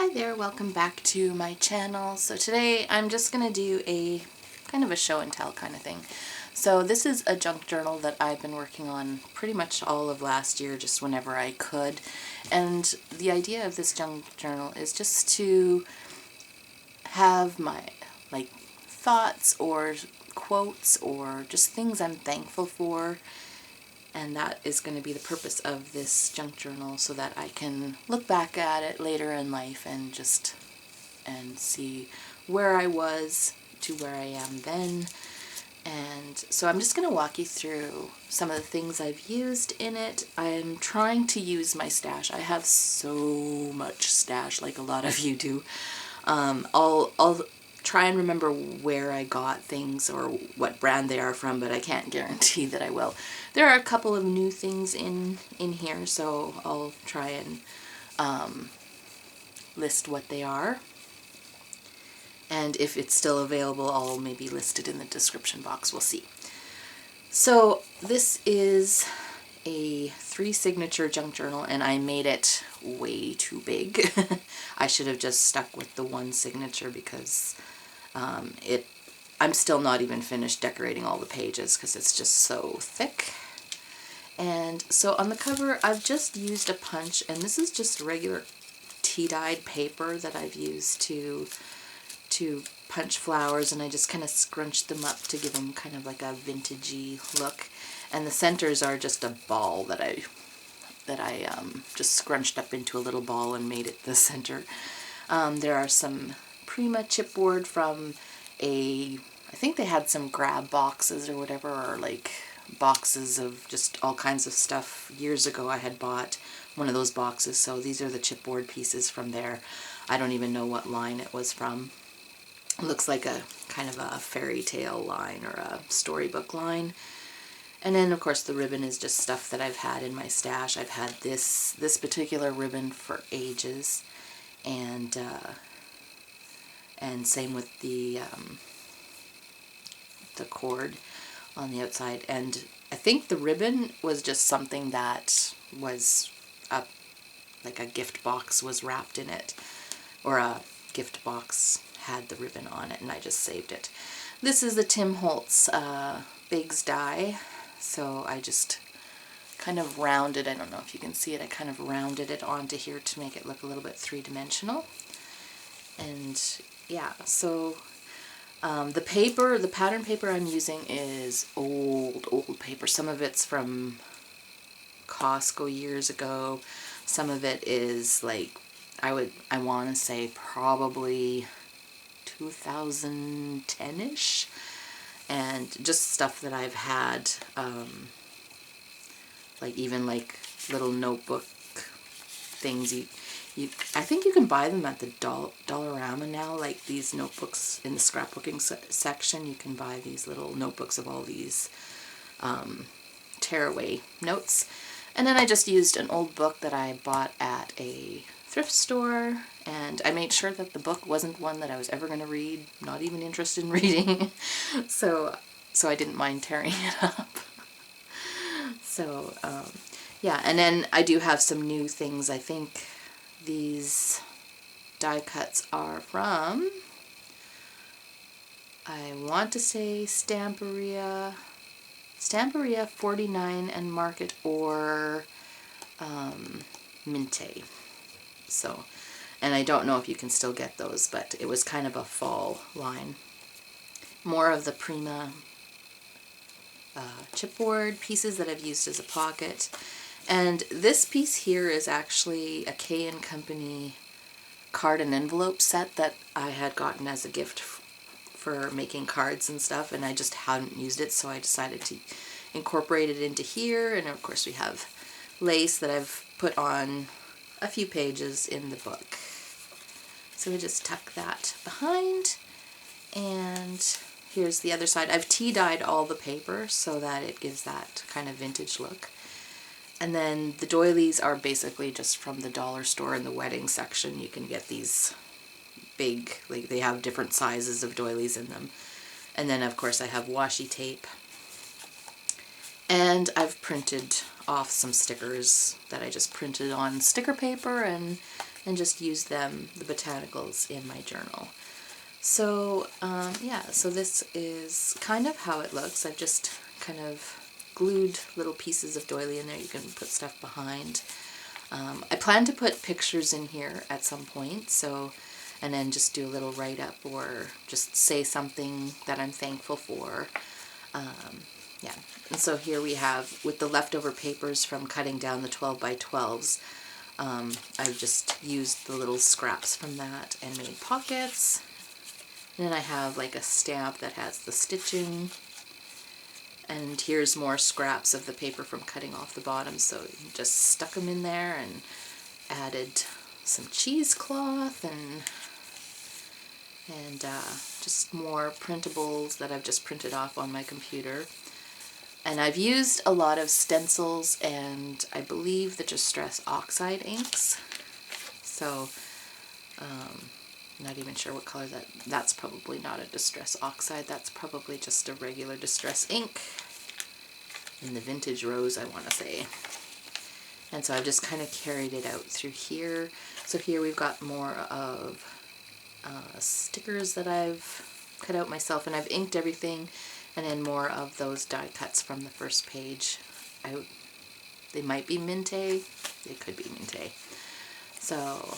Hi there, welcome back to my channel. So today I'm just going to do a kind of a show and tell kind of thing. So this is a junk journal that I've been working on pretty much all of last year, just whenever I could. And the idea of this junk journal is just to have my thoughts or quotes or just things I'm thankful for. And that is going to be the purpose of this junk journal, so that I can look back at it later in life and see where I was to where I am then. And so I'm just going to walk you through some of the things I've used in it. I'm trying to use my stash. I have so much stash, like a lot of you do. I'll try and remember where I got things or what brand they are from, but I can't guarantee that I will. There are a couple of new things in here, so I'll try and list what they are. And if it's still available, I'll maybe list it in the description box. We'll see. So this is a 3-signature junk journal, and I made it way too big. I should have just stuck with the 1 signature because I'm still not even finished decorating all the pages because it's just so thick. And so on the cover I've just used a punch, and this is just regular tea-dyed paper that I've used to punch flowers, and I just kind of scrunched them up to give them kind of like a vintagey look. And the centers are just a ball that I just scrunched up into a little ball and made it the center. There are some Prima chipboard from I think they had some grab boxes or whatever, or like boxes of just all kinds of stuff. Years ago I had bought one of those boxes, so these are the chipboard pieces from there. I don't even know what line it was from. It looks like a kind of a fairy tale line or a storybook line. And then of course the ribbon is just stuff that I've had in my stash. I've had this particular ribbon for ages, and same with the cord on the outside. And I think the ribbon was just something that was like a gift box was wrapped in it, or a gift box had the ribbon on it, and I just saved it. This is the Holtz Biggs die, so I just kind of rounded, I don't know if you can see it, I kind of rounded it onto here to make it look a little bit 3-dimensional. And yeah, so the pattern paper I'm using is old paper. Some of it's from Costco years ago. Some of it is like, I want to say probably 2010-ish, and just stuff that I've had, like even like little notebook things. I think you can buy them at the Dollarama now, like these notebooks in the scrapbooking section. You can buy these little notebooks of all these tearaway notes. And then I just used an old book that I bought at a thrift store, and I made sure that the book wasn't one that I was ever going to read, not even interested in reading. so I didn't mind tearing it up. So yeah, and then I do have some new things. I think these die cuts are from, I want to say Stamperia 49 and Market, or Mintay. So, and I don't know if you can still get those, but it was kind of a fall line. More of the Prima chipboard pieces that I've used as a pocket. And this piece here is actually a K & Company card and envelope set that I had gotten as a gift for making cards and stuff, and I just hadn't used it, so I decided to incorporate it into here. And of course we have lace that I've put on a few pages in the book. So we just tuck that behind, and here's the other side. I've tea-dyed all the paper so that it gives that kind of vintage look. And then the doilies are basically just from the dollar store in the wedding section. You can get these big, like they have different sizes of doilies in them. And then of course I have washi tape. And I've printed off some stickers that I just printed on sticker paper and and just use them, the botanicals, in my journal. So yeah, so this is kind of how it looks. I've just kind of glued little pieces of doily in there. You can put stuff behind. I plan to put pictures in here at some point, so, and then just do a little write-up or just say something that I'm thankful for. Yeah, and so here we have, with the leftover papers from cutting down the 12 by 12s, I've just used the little scraps from that and made pockets. And then I have like a stamp that has the stitching. And here's more scraps of the paper from cutting off the bottom, so just stuck them in there and added some cheesecloth and just more printables that I've just printed off on my computer. And I've used a lot of stencils and I believe the Distress Oxide inks. So not even sure what color that's probably not a Distress Oxide, that's probably just a regular Distress ink in the vintage rose, I want to say. And so I've just kind of carried it out through here. So here we've got more of stickers that I've cut out myself, and I've inked everything, and then more of those die cuts from the first page out. They might be Mintay, they could be Mintay. So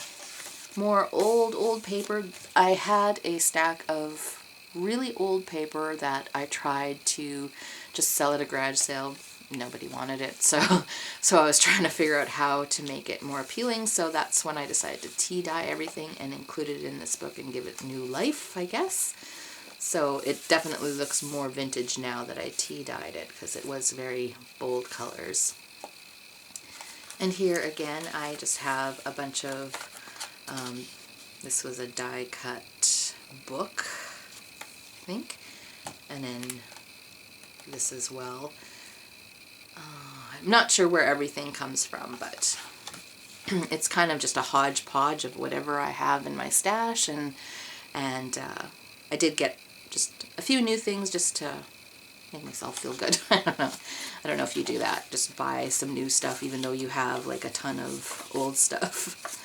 more old paper. I had a stack of really old paper that I tried to just sell at a garage sale. Nobody wanted it, so I was trying to figure out how to make it more appealing. So that's when I decided to tea dye everything and include it in this book and give it new life, I guess. So it definitely looks more vintage now that I tea dyed it, because it was very bold colors. And here again I just have a bunch of this was a die cut book, I think, and then this as well. I'm not sure where everything comes from, but it's kind of just a hodgepodge of whatever I have in my stash, and I did get just a few new things just to make myself feel good. I don't know if you do that, just buy some new stuff even though you have like a ton of old stuff.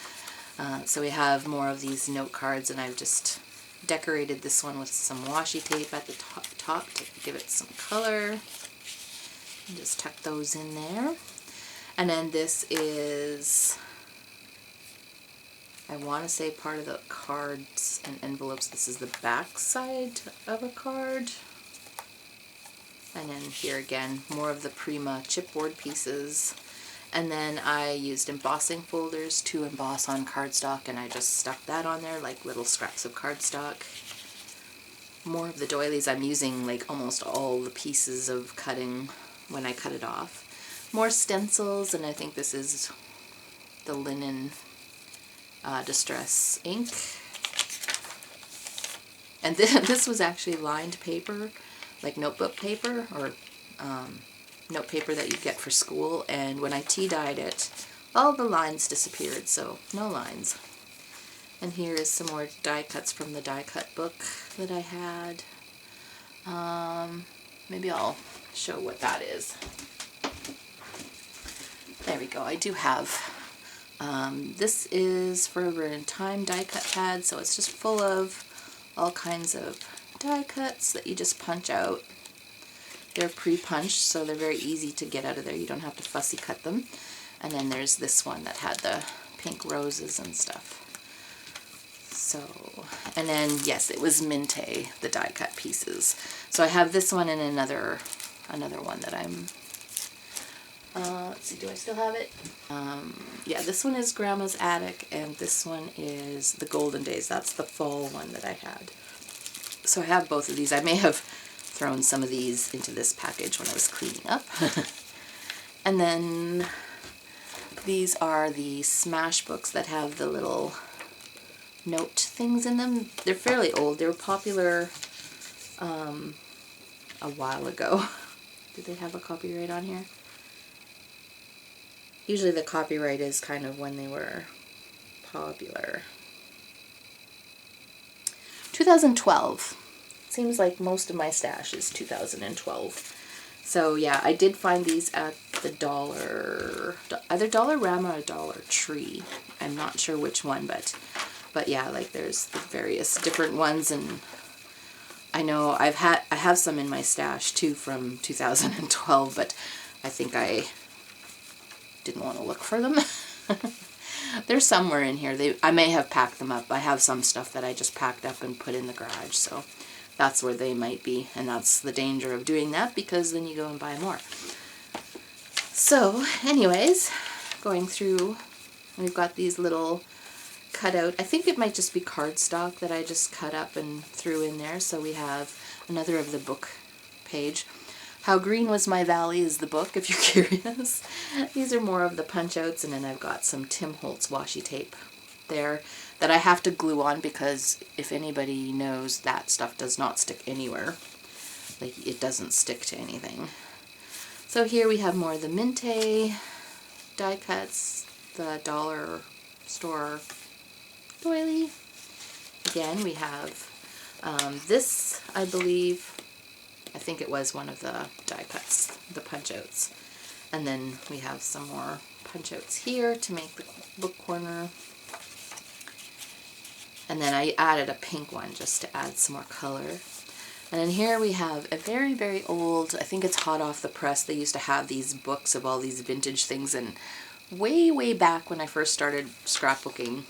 So we have more of these note cards, and I've just decorated this one with some washi tape at the top to give it some color. And just tuck those in there. And then this is, I want to say, part of the cards and envelopes. This is the back side of a card. And then here again, more of the Prima chipboard pieces. And then I used embossing folders to emboss on cardstock, and I just stuck that on there like little scraps of cardstock. More of the doilies, I'm using like almost all the pieces of cutting when I cut it off. More stencils, and I think this is the linen Distress ink. And this was actually lined paper, like notebook paper, or note paper that you get for school, and when I tea dyed it, all the lines disappeared, so no lines. And here is some more die cuts from the die cut book that I had. Maybe I'll show what that is. There we go. I do have, this is Forever in Time die cut pad, so it's just full of all kinds of die cuts that you just punch out. They're pre-punched, so they're very easy to get out of there. You don't have to fussy cut them. And then there's this one that had the pink roses and stuff. So, and then, yes, it was Mintay, the die cut pieces. So I have this one and another one that I'm, let's see, do I still have it? Yeah, this one is Grandma's Attic, and this one is the Golden Days. That's the fall one that I had. So I have both of these. I may have thrown some of these into this package when I was cleaning up. And then these are the Smash books that have the little note things in them. They're fairly old. They were popular a while ago. Did they have a copyright on here? Usually the copyright is kind of when they were popular. 2012. Seems like most of my stash is 2012. So yeah, I did find these at the either Dollarama or Dollar Tree. I'm not sure which one, but yeah, like there's the various different ones, and I know I have some in my stash too from 2012, but I think I didn't want to look for them. They're somewhere in here. I may have packed them up. I have some stuff that I just packed up and put in the garage, so that's where they might be, and that's the danger of doing that, because then you go and buy more. So anyways, going through, we've got these little cut out, I think it might just be cardstock that I just cut up and threw in there. So we have another of the book page. How Green Was My Valley is the book, if you're curious. These are more of the punch outs, and then I've got some Tim Holtz washi tape there that I have to glue on, because if anybody knows, that stuff does not stick anywhere. Like, it doesn't stick to anything. So here we have more of the Mintay die cuts, the dollar store doily. Again, we have this, I believe, I think it was one of the die cuts, the punch outs. And then we have some more punch outs here to make the book corner. And then I added a pink one just to add some more color. And then here we have a very, very old, I think it's hot off the press. They used to have these books of all these vintage things, and way, way back when I first started scrapbooking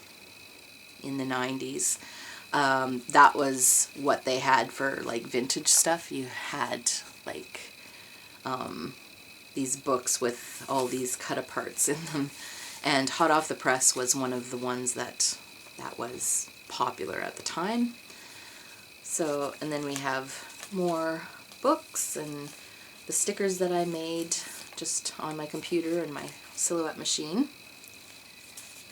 in the 90s, that was what they had for like vintage stuff. You had like these books with all these cut aparts in them, and hot off the press was one of the ones that was popular at the time. So, and then we have more books and the stickers that I made just on my computer and my Silhouette machine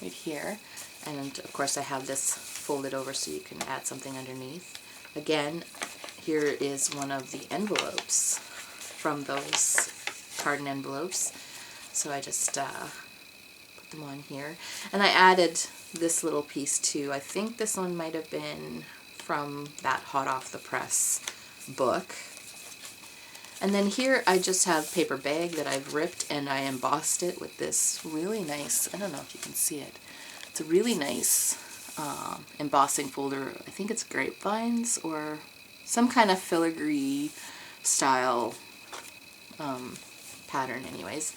right here. And of course I have this folded over so you can add something underneath. Again, here is one of the envelopes from those carton envelopes. So I just put them on here. And I added this little piece too. I think this one might have been from that hot off the press book. And then here I just have paper bag that I've ripped, and I embossed it with this really nice, I don't know if you can see it, it's a really nice embossing folder. I think it's grapevines or some kind of filigree style pattern anyways.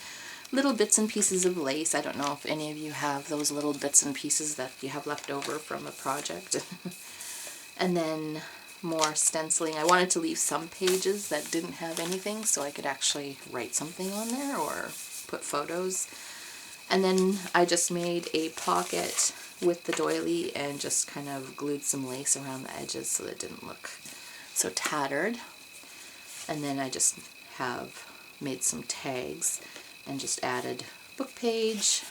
Little bits and pieces of lace. I don't know if any of you have those little bits and pieces that you have left over from a project. And then more stenciling. I wanted to leave some pages that didn't have anything so I could actually write something on there or put photos. And then I just made a pocket with the doily and just kind of glued some lace around the edges so that it didn't look so tattered. And then I just have made some tags and just added book page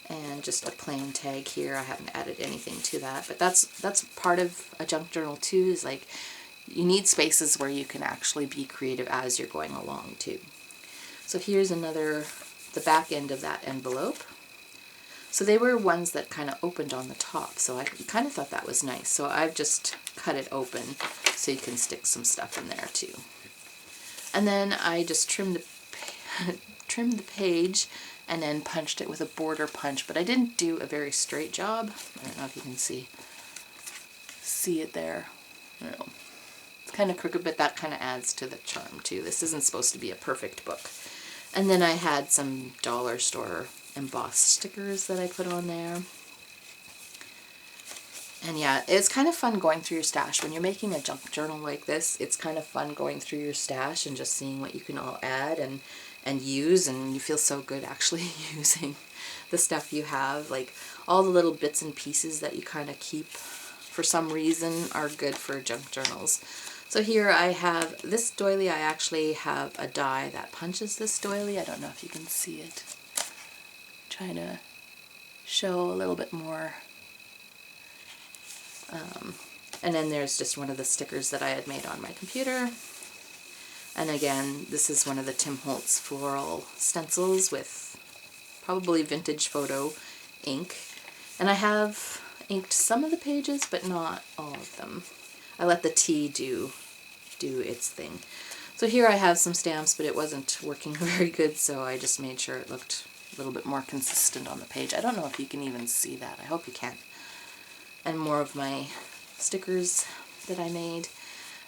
and just a plain tag here. I haven't added anything to that, but that's part of a junk journal too, is like you need spaces where you can actually be creative as you're going along too. So here's the back end of that envelope. So they were ones that kind of opened on the top, so I kind of thought that was nice. So I've just cut it open so you can stick some stuff in there too. And then I just trimmed the page and then punched it with a border punch, but I didn't do a very straight job. I don't know if you can see it there. I don't know. It's kind of crooked, but that kind of adds to the charm too. This isn't supposed to be a perfect book. And then I had some dollar store embossed stickers that I put on there. And yeah, it's kind of fun going through your stash. When you're making a junk journal like this, it's kind of fun going through your stash and just seeing what you can all add and use, and you feel so good actually using the stuff you have. Like all the little bits and pieces that you kind of keep for some reason are good for junk journals. So here I have this doily. I actually have a die that punches this doily. I don't know if you can see it. Trying to show a little bit more. And then there's just one of the stickers that I had made on my computer. And again, this is one of the Tim Holtz floral stencils with probably vintage photo ink. And I have inked some of the pages, but not all of them. I let the tea do its thing. So here I have some stamps, but it wasn't working very good, so I just made sure it looked a little bit more consistent on the page. I don't know if you can even see that. I hope you can. And more of my stickers that I made.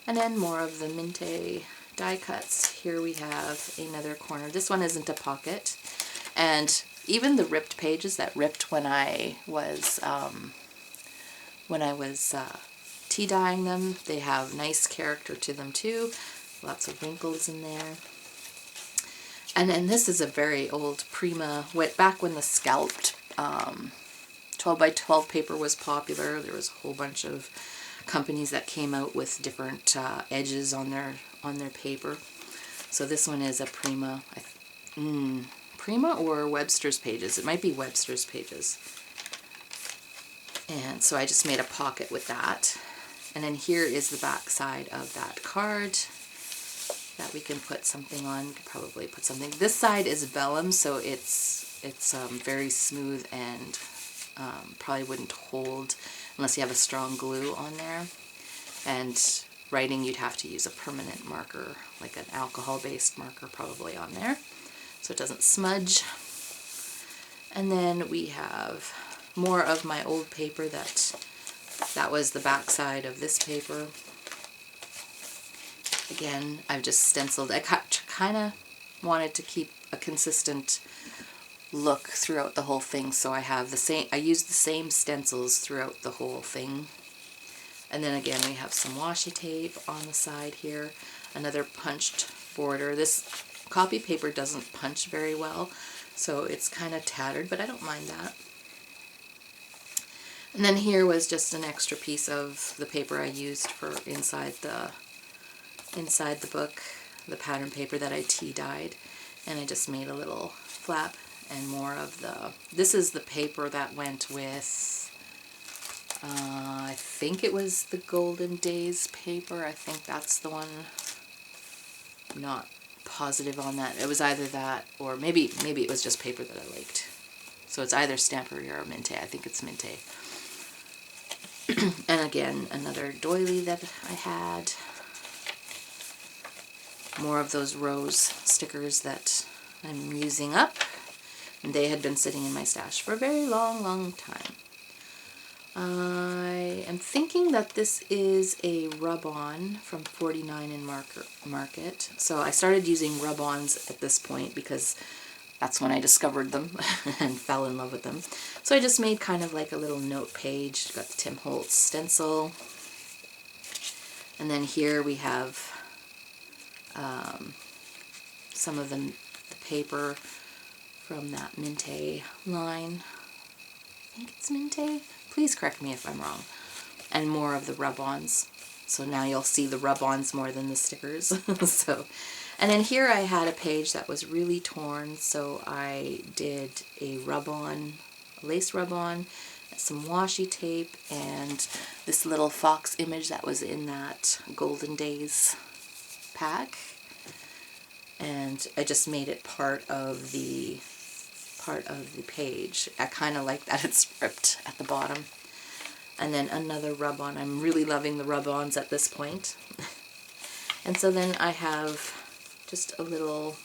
And then more of the Mintay die cuts. Here we have another corner. This one isn't a pocket. And even the ripped pages that ripped when I was tea dyeing them, they have nice character to them too. Lots of wrinkles in there. And then this is a very old Prima, back when the scalped 12 by 12 paper was popular. There was a whole bunch of companies that came out with different edges on their paper. So this one is a Prima. Prima or Webster's Pages. It might be Webster's Pages. And so I just made a pocket with that. And then here is the back side of that card that we can put something on. We could probably put something. This side is vellum, so it's very smooth and probably wouldn't hold unless you have a strong glue on there. And writing, you'd have to use a permanent marker, like an alcohol-based marker probably on there, so it doesn't smudge. And then we have more of my old paper that was the back side of this paper. Again, I've just stenciled. I kind of wanted to keep a consistent look throughout the whole thing, so I used the same stencils throughout the whole thing. And then again, we have some washi tape on the side here, another punched border. This copy paper doesn't punch very well, so it's kind of tattered, but I don't mind that. And then here was just an extra piece of the paper I used for inside the book, the pattern paper that I tea dyed, and I just made a little flap and more of this is the paper that went with, I think it was the Golden Days paper. I think that's the one. I'm not positive on that. It was either that or maybe it was just paper that I liked. So it's either Stampery or Mintay. I think it's Mintay. And again, another doily that I had. More of those rose stickers that I'm using up. And they had been sitting in my stash for a very long time. I am thinking that this is a rub-on from 49 in Market. So I started using rub-ons at this point because that's when I discovered them and fell in love with them. So I just made kind of like a little note page. Got the Tim Holtz stencil. And then here we have some of the paper from that Mintay line. I think it's Mintay. Please correct me if I'm wrong. And more of the rub-ons. So now you'll see the rub-ons more than the stickers. And then here I had a page that was really torn, so I did a rub-on, a lace rub-on, some washi tape, and this little fox image that was in that Golden Days pack. And I just made it part of the page. I kind of like that it's ripped at the bottom. And then another rub-on. I'm really loving the rub-ons at this point. And so then I have just a little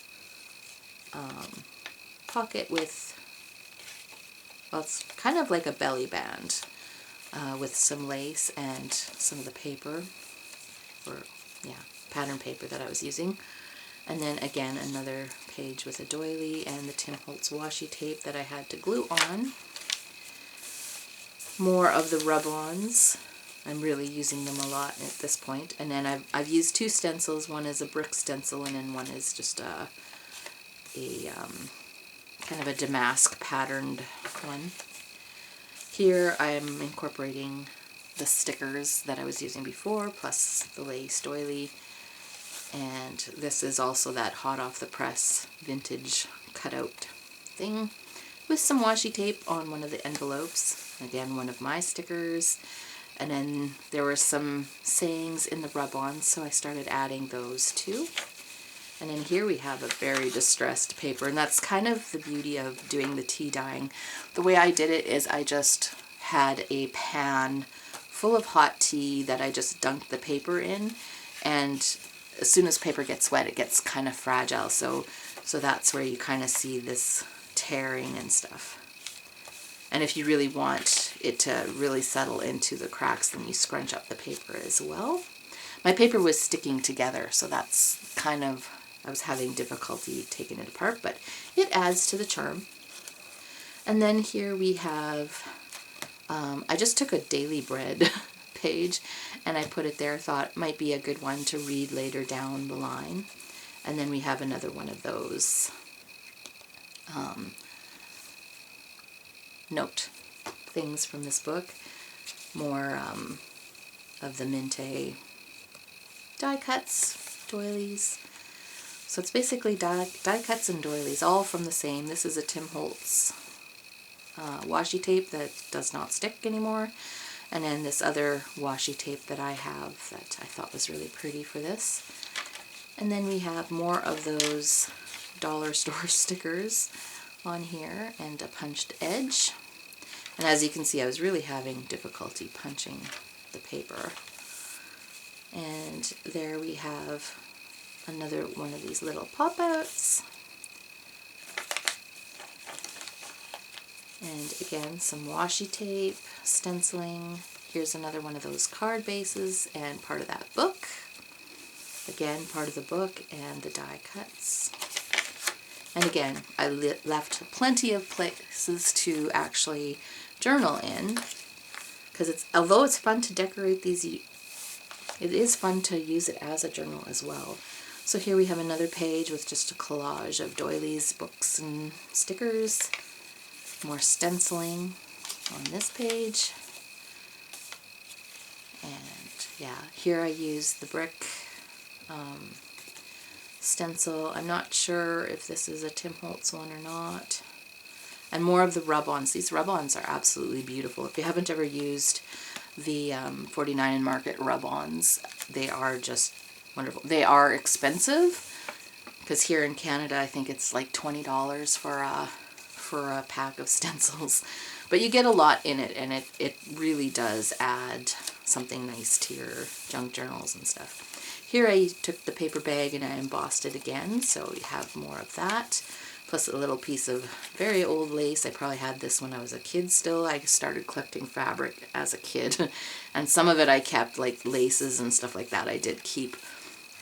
pocket with, well, it's kind of like a belly band with some lace and some of the paper, or yeah, pattern paper that I was using. And then again, another page with a doily and the Tim Holtz washi tape that I had to glue on. More of the rub-ons. I'm really using them a lot at this point. And then I've used two stencils. One is a brick stencil, and then one is just a kind of a damask patterned one. Here I'm incorporating the stickers that I was using before, plus the lace doily. And this is also that hot off the press vintage cutout thing with some washi tape on one of the envelopes. Again, one of my stickers. And then there were some sayings in the rub-ons, so I started adding those too. And then here we have a very distressed paper, and that's kind of the beauty of doing the tea dyeing. The way I did it is I just had a pan full of hot tea that I just dunked the paper in, and as soon as paper gets wet, it gets kind of fragile. So that's where you kind of see this tearing and stuff. And if you really want it to really settle into the cracks, then you scrunch up the paper as well. My paper was sticking together, so that's kind of, I was having difficulty taking it apart, but it adds to the charm. And then here we have, I just took a Daily Bread page and I put it there, thought it might be a good one to read later down the line. And then we have another one of those note things from this book. More of the Mintay die cuts, doilies. So it's basically die cuts and doilies, all from the same. This is a Tim Holtz washi tape that does not stick anymore. And then this other washi tape that I have that I thought was really pretty for this. And then we have more of those dollar store stickers on here and a punched edge. And as you can see, I was really having difficulty punching the paper. And there we have another one of these little pop-outs. And again, some washi tape, stenciling. Here's another one of those card bases and part of that book. Again, part of the book and the die cuts. And again, I left plenty of places to actually journal in, because it's, although it's fun to decorate these, it is fun to use it as a journal as well. So here we have another page with just a collage of doilies, books, and stickers. More stenciling on this page. And yeah, here I use the brick stencil. I'm not sure if this is a Tim Holtz one or not. And more of the rub-ons. These rub-ons are absolutely beautiful. If you haven't ever used the 49 and Market rub-ons, they are just wonderful. They are expensive, because here in Canada I think it's like $20 for a pack of stencils. But you get a lot in it, and it really does add something nice to your junk journals and stuff. Here I took the paper bag and I embossed it again, so you have more of that. Plus a little piece of very old lace. I probably had this when I was a kid still. I started collecting fabric as a kid. And some of it I kept, like laces and stuff like that I did keep.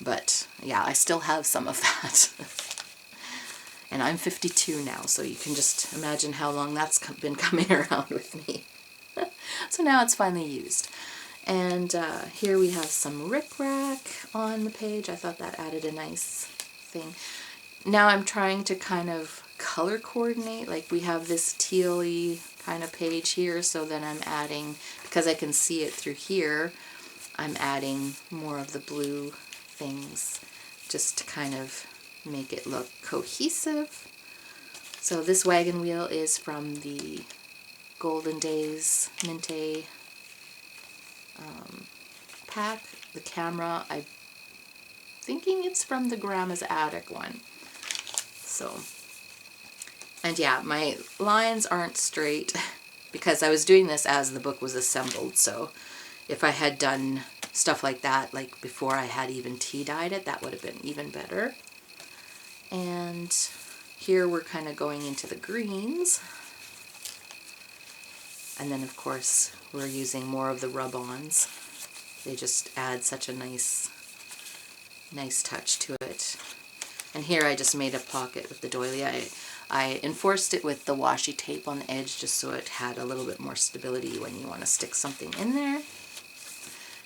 But yeah, I still have some of that. And I'm 52 now, so you can just imagine how long that's been coming around with me. So now it's finally used. And here we have some rickrack on the page. I thought that added a nice thing. Now I'm trying to kind of color coordinate. Like we have this teal-y kind of page here, so then I'm adding, because I can see it through here, I'm adding more of the blue things just to kind of make it look cohesive. So this wagon wheel is from the Golden Days Mintay pack. The camera, I'm thinking it's from the Grandma's Attic one. So, and yeah, my lines aren't straight because I was doing this as the book was assembled. So if I had done stuff like that, like before I had even tea dyed it, that would have been even better. And here we're kind of going into the greens. And then of course we're using more of the rub-ons. They just add such a nice touch to it. And here I just made a pocket with the doily. I enforced it with the washi tape on the edge just so it had a little bit more stability when you want to stick something in there.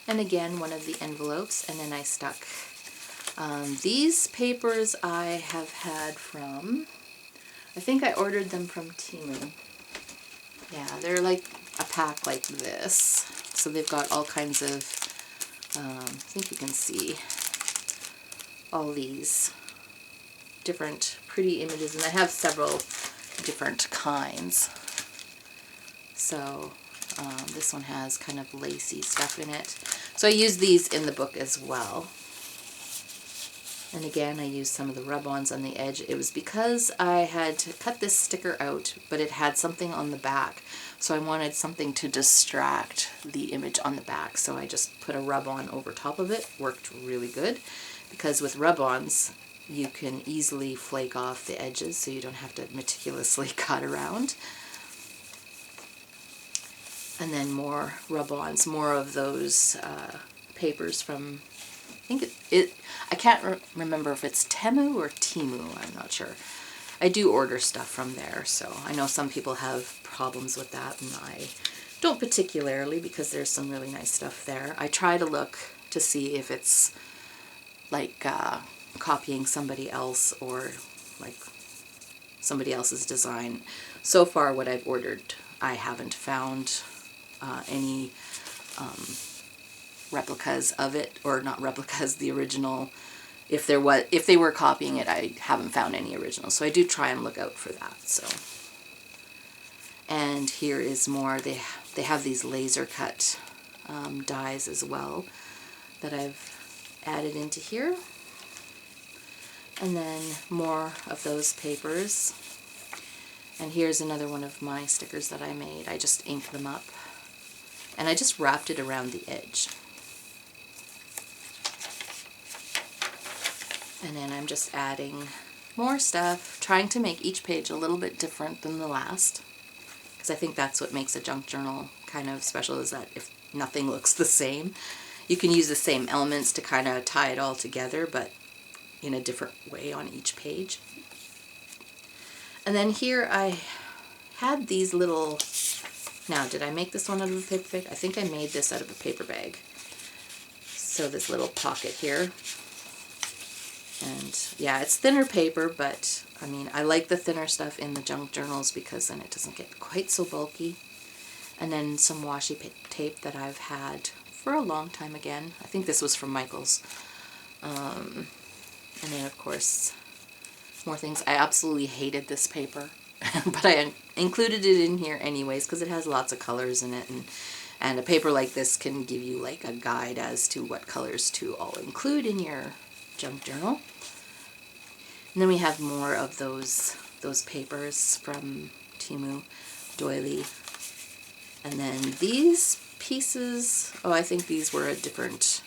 And again, one of the envelopes, and then I stuck these papers I have had from, I think I ordered them from Temu. Yeah, they're like a pack like this. So they've got all kinds of, I think you can see all these different pretty images, and I have several different kinds. So this one has kind of lacy stuff in it. So I use these in the book as well. And again, I used some of the rub-ons on the edge. It was because I had cut this sticker out, but it had something on the back. So I wanted something to distract the image on the back. So I just put a rub-on over top of it. Worked really good. because with rub-ons you can easily flake off the edges, so you don't have to meticulously cut around. And then more rub-ons, more of those papers from, I think I can't remember if it's Temu or Timu, I'm not sure. I do order stuff from there, so I know some people have problems with that, and I don't particularly, because there's some really nice stuff there. I try to look to see if it's like copying somebody else or like somebody else's design. So far what I've ordered, I haven't found any replicas of it, or not replicas, the original. If they were copying it, I haven't found any originals, so I do try and look out for that. So, and here is more. They have these laser cut dies as well that I've added into here, and then more of those papers. And here's another one of my stickers that I made. I just inked them up, and I just wrapped it around the edge. And then I'm just adding more stuff, trying to make each page a little bit different than the last, because I think that's what makes a junk journal kind of special, is that if nothing looks the same, you can use the same elements to kind of tie it all together, but in a different way on each page. And then here I had these little, now did I make this one out of a paper bag? I think I made this out of a paper bag. So this little pocket here. And yeah, it's thinner paper, but I mean, I like the thinner stuff in the junk journals because then it doesn't get quite so bulky. And then some washi tape that I've had for a long time again. I think this was from Michael's. And then of course, more things. I absolutely hated this paper, but I included it in here anyways because it has lots of colors in it, and a paper like this can give you like a guide as to what colors to all include in your junk journal. And then we have more of those papers from Temu, doily. And then these pieces, oh, I think these were a different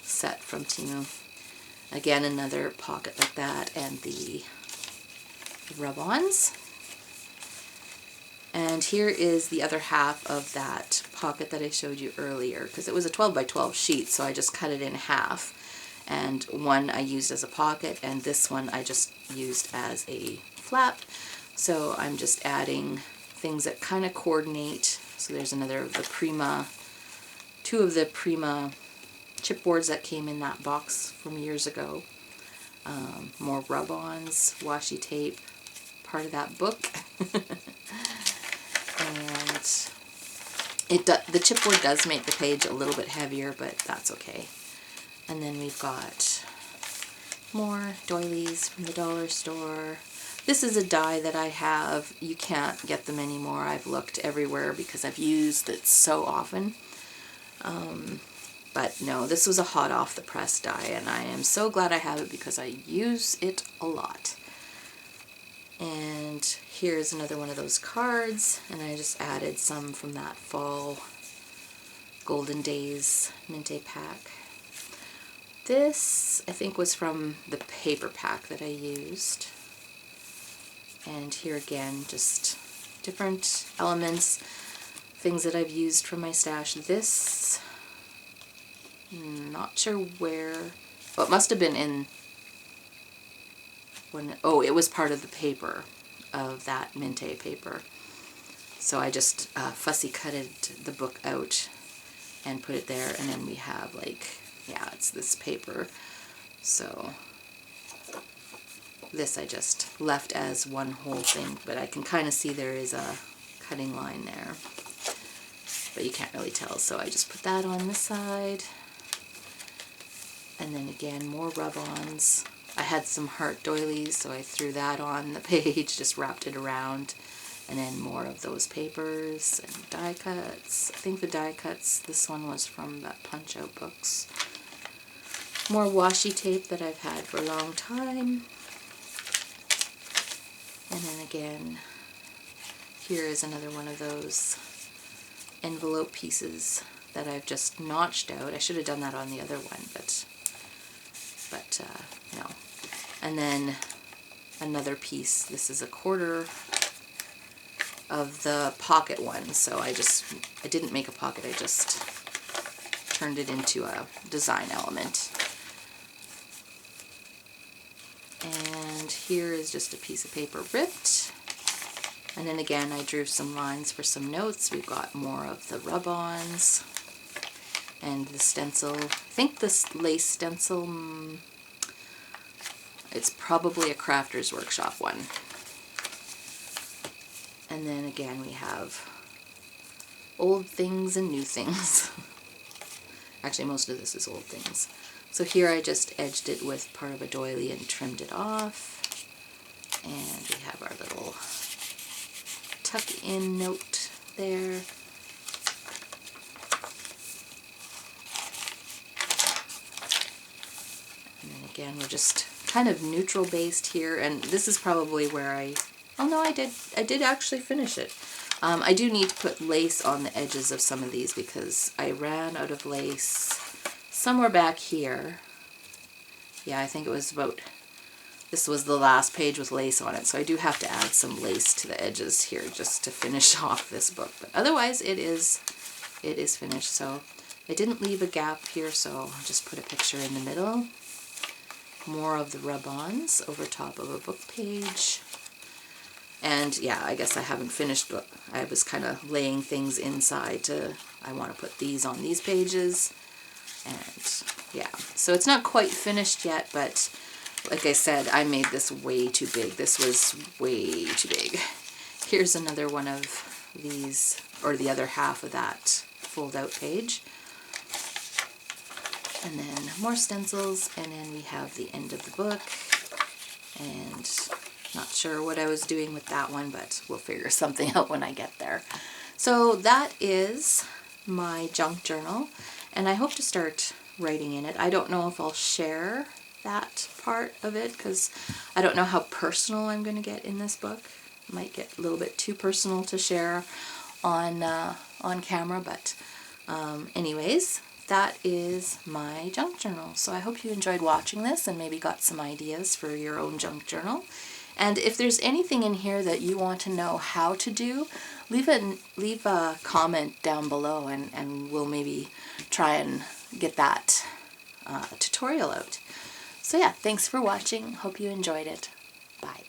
set from Temu. Again, another pocket like that, and the rub-ons. And here is the other half of that pocket that I showed you earlier, because it was a 12 by 12 sheet, so I just cut it in half. And one I used as a pocket, and this one I just used as a flap. So I'm just adding things that kind of coordinate. So there's another of the Prima, two of the Prima chipboards that came in that box from years ago. More rub-ons, washi tape, part of that book. And the chipboard does make the page a little bit heavier, but that's okay. And then we've got more doilies from the dollar store. This is a die that I have. You can't get them anymore. I've looked everywhere because I've used it so often. But no, this was a hot off the press die, and I am so glad I have it because I use it a lot. And here's another one of those cards, and I just added some from that fall Golden Days Mintay pack. This, I think, was from the paper pack that I used. And here again, just different elements, things that I've used from my stash. This, not sure where, oh, it must have been in, oh, it was part of the paper of that Mintay paper. So I just fussy cutted the book out and put it there, and then we have like, yeah, it's this paper. So this I just left as one whole thing, but I can kind of see there is a cutting line there, but you can't really tell, so I just put that on this side. And then again, more rub-ons. I had some heart doilies, so I threw that on the page, just wrapped it around. And then more of those papers and die cuts. I think the die cuts, this one was from that Punch-Out books. More washi tape that I've had for a long time. And then again, here is another one of those envelope pieces that I've just notched out. I should have done that on the other one, but but no. And then another piece. This is a quarter of the pocket one, so I didn't make a pocket, I just turned it into a design element. And here is just a piece of paper ripped. And then again, I drew some lines for some notes. We've got more of the rub-ons and the stencil. I think this lace stencil, it's probably a Crafter's Workshop one. And then again, we have old things and new things. Actually, most of this is old things. So here I just edged it with part of a doily and trimmed it off. And we have our little tuck-in note there. And then again, we're just kind of neutral based here. And this is probably where oh no, I did actually finish it. I do need to put lace on the edges of some of these because I ran out of lace somewhere back here. Yeah, I think it was about, this was the last page with lace on it, so I do have to add some lace to the edges here just to finish off this book. But otherwise it is finished. So I didn't leave a gap here, so I'll just put a picture in the middle. More of the rub-ons over top of a book page. And yeah, I guess I haven't finished, but I was kind of laying things inside I want to put these on these pages. And yeah, so it's not quite finished yet, but like I said, I made this way too big. This was way too big. Here's another one of these, or the other half of that fold-out page. And then more stencils, and then we have the end of the book. And not sure what I was doing with that one, but we'll figure something out when I get there. So that is my junk journal, and I hope to start writing in it. I don't know if I'll share that part of it because I don't know how personal I'm going to get in this book. It might get a little bit too personal to share on camera, but anyways, that is my junk journal. So I hope you enjoyed watching this and maybe got some ideas for your own junk journal. And if there's anything in here that you want to know how to do, leave a comment down below, and we'll maybe try and get that tutorial out. So yeah, thanks for watching. Hope you enjoyed it. Bye.